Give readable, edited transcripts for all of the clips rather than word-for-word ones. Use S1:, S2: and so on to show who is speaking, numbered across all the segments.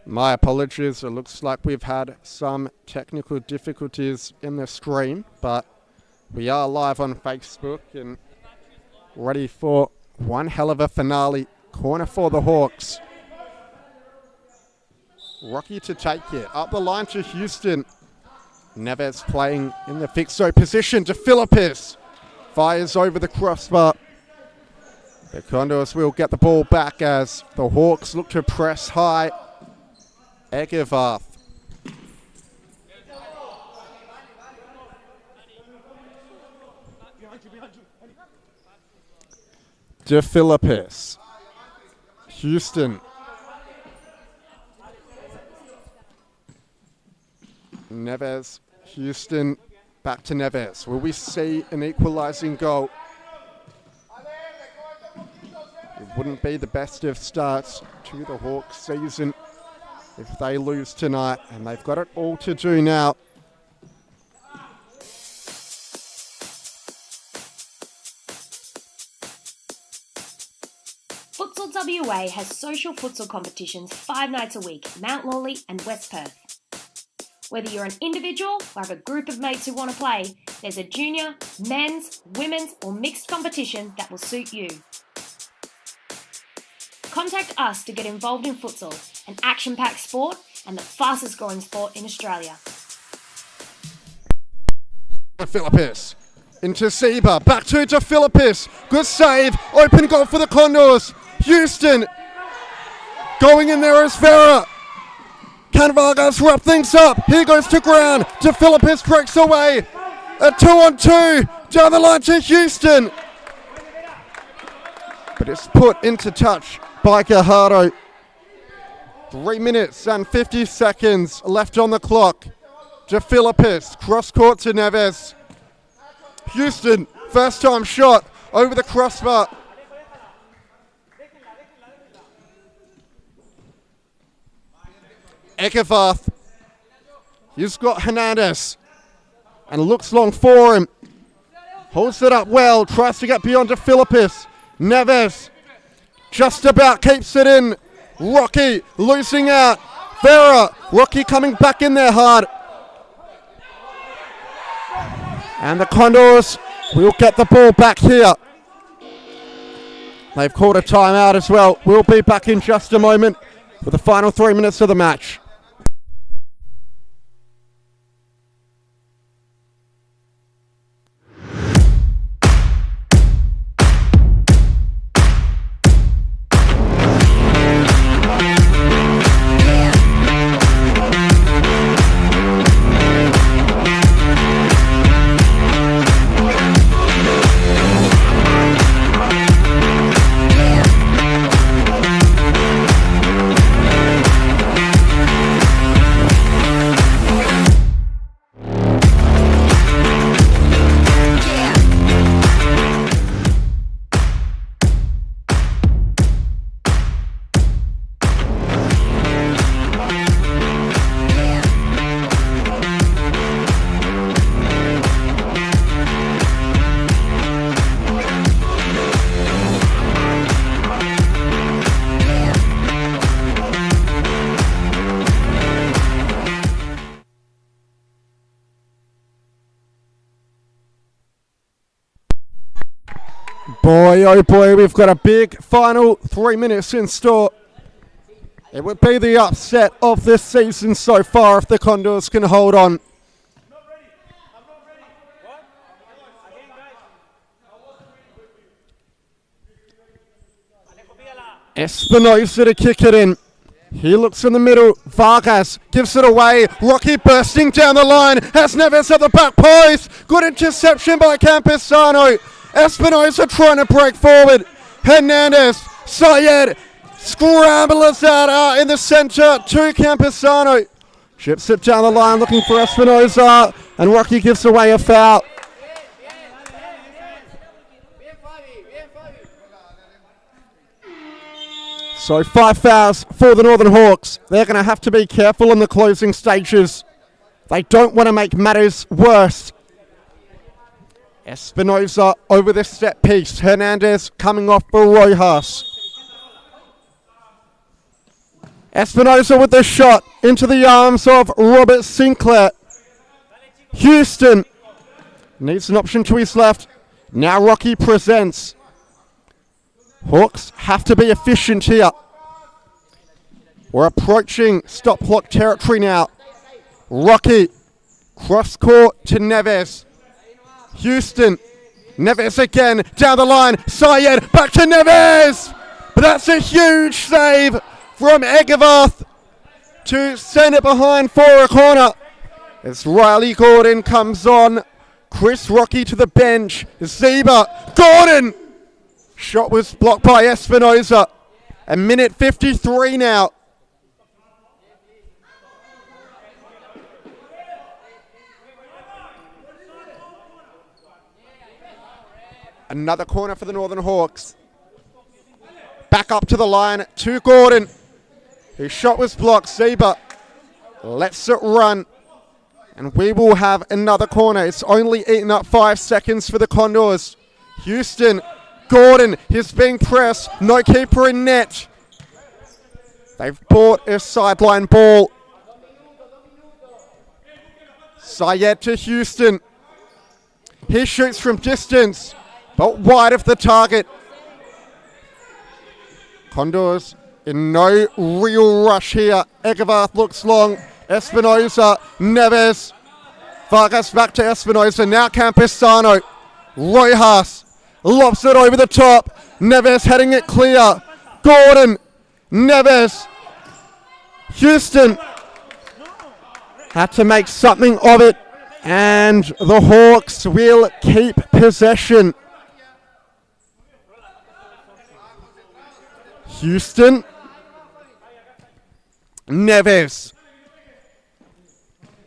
S1: My apologies, it looks like we've had some technical difficulties in the stream, but we are live on Facebook and ready for one hell of a finale. Corner for the Hawks. Rocky to take it. Up the line to Houston. Neves playing in the fixo position to Philippis. Fires over the crossbar. The Condors will get the ball back as the Hawks look to press high. Egevarth. De Philippis. Houston. Neves. Houston. Back to Neves. Will we see an equalising goal? It wouldn't be the best of starts to the Hawks season if they lose tonight, and they've got it all to do now.
S2: Futsal WA has social futsal competitions 5 nights a week at Mount Lawley and West Perth. Whether you're an individual or have a group of mates who want to play, there's a junior, men's, women's or mixed competition that will suit you. Contact us to get involved in futsal, an action-packed sport and the fastest growing sport in Australia.
S1: Philippis into Seba, back to Philippis. Good save, open goal for the Condors. Houston going in there as Vera. Can Vargas wrap things up? Here goes to ground. De Philippis breaks away. A 2-on-2 down the line to Houston. But it's put into touch by Gajardo. 3 minutes and 50 seconds left on the clock. De Philippis, cross court to Neves. Houston, first time shot over the crossbar. Egevarth. He's got Hernandez. And looks long for him. Holds it up well, tries to get beyond De Philippis. Neves just about keeps it in. Rocky losing out. Vera, Rocky coming back in there hard. And the Condors will get the ball back here. They've called a timeout as well. We'll be back in just a moment with the final 3 minutes of the match. Boy, oh boy, we've got a big final 3 minutes in store. It would be the upset of this season so far if the Condors can hold on. Espinosa to kick it in. He looks in the middle. Vargas gives it away. Rocky bursting down the line. Has Neves at the back post. Good interception by Campesano. Espinosa trying to break forward. Hernandez, Syed, scramblers out in the centre to Campesano. Chips it down the line looking for Espinosa, and Rocky gives away a foul. So 5 fouls for the Northern Hawks. They're going to have to be careful in the closing stages. They don't want to make matters worse. Espinosa over the set piece. Hernandez coming off for Rojas. Espinosa with the shot into the arms of Robert Sinclair. Houston needs an option to his left. Now Rocky presents. Hawks have to be efficient here. We're approaching stop clock territory now. Rocky, cross court to Neves. Houston, Neves again, down the line. Syed, back to Neves. But that's a huge save from Egervarth to send it behind for a corner. As Riley Gordon comes on. Chris Rocky to the bench. Zeba, Gordon. Shot was blocked by Espinosa. A minute 53 now. Another corner for the Northern Hawks. Back up to the line to Gordon. His shot was blocked. Zeba lets it run. And we will have another corner. It's only eaten up 5 seconds for the Condors. Houston, Gordon, he's being pressed. No keeper in net. They've bought a sideline ball. Syed to Houston. He shoots from distance, but wide of the target. Condors in no real rush here. Egervarth looks long. Espinosa, Neves. Vargas back to Espinosa. Now Campesano. Rojas lobs it over the top. Neves heading it clear. Gordon. Neves. Houston had to make something of it. And the Hawks will keep possession. Houston. Neves.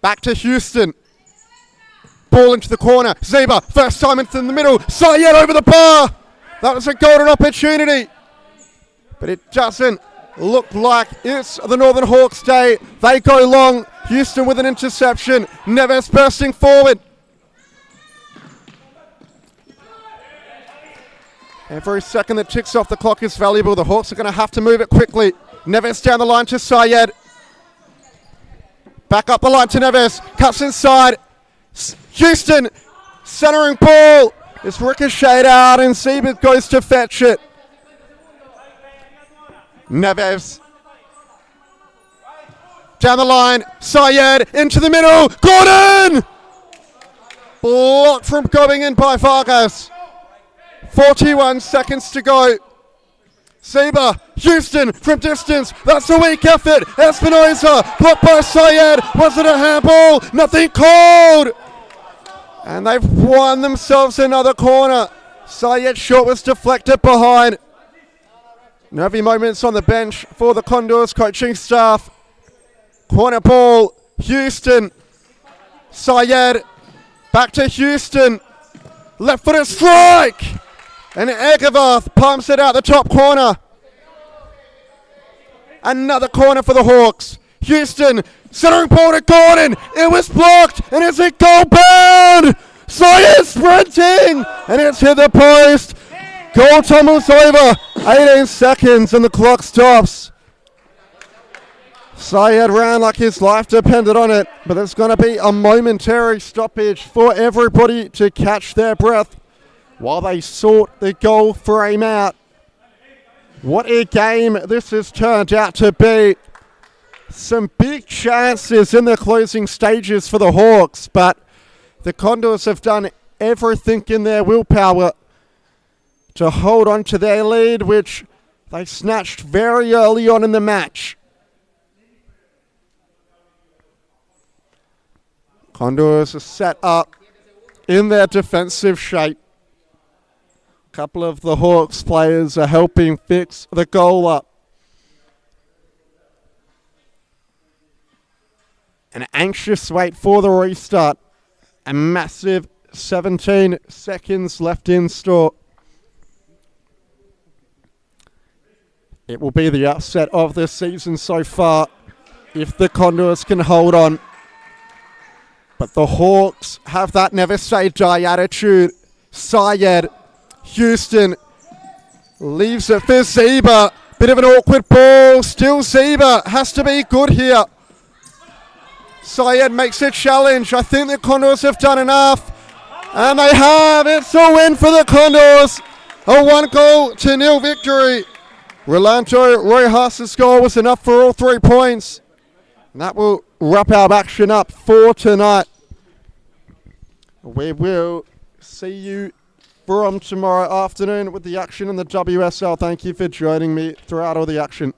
S1: Back to Houston. Ball into the corner. Zeba, first time into the middle. Syed over the bar. That was a golden opportunity. But it doesn't look like it's the Northern Hawks' day. They go long. Houston with an interception. Neves bursting forward. Every second that ticks off the clock is valuable. The Hawks are going to have to move it quickly. Neves down the line to Syed. Back up the line to Neves. Cuts inside. Houston centering ball. It's ricocheted out and Siebert goes to fetch it. Neves. Down the line. Syed into the middle. Gordon! Blocked from going in by Vargas. 41 seconds to go. Zeba, Houston from distance. That's a weak effort. Espinosa, blocked by Syed. Was it a handball? Nothing called. And they've won themselves another corner. Syed's shot was deflected behind. Nervy moments on the bench for the Condors coaching staff. Corner ball, Houston. Syed, back to Houston. Left footed strike. And Egervarth pumps it out the top corner. Another corner for the Hawks. Houston, centering ball to Gordon. It was blocked, and it's a goal bound. Syed sprinting, and it's hit the post. Goal tumbles over. 18 seconds, and the clock stops. Syed ran like his life depended on it, but there's going to be a momentary stoppage for everybody to catch their breath while they sort the goal frame out. What a game this has turned out to be. Some big chances in the closing stages for the Hawks, but the Condors have done everything in their willpower to hold on to their lead, which they snatched very early on in the match. Condors are set up in their defensive shape. A couple of the Hawks players are helping fix the goal up. An anxious wait for the restart. A massive 17 seconds left in store. It will be the upset of the season so far if the Condors can hold on. But the Hawks have that never say die attitude. Syed, Houston leaves it for Zeba. Bit of an awkward ball. Still Zeba. Has to be good here. Syed makes a challenge. I think the Condors have done enough. And they have. It's a win for the Condors. A 1-0 victory. Rolando Rojas' goal was enough for all 3 points. And that will wrap our action up for tonight. We will see you from tomorrow afternoon with the action in the WSL. Thank you for joining me throughout all the action.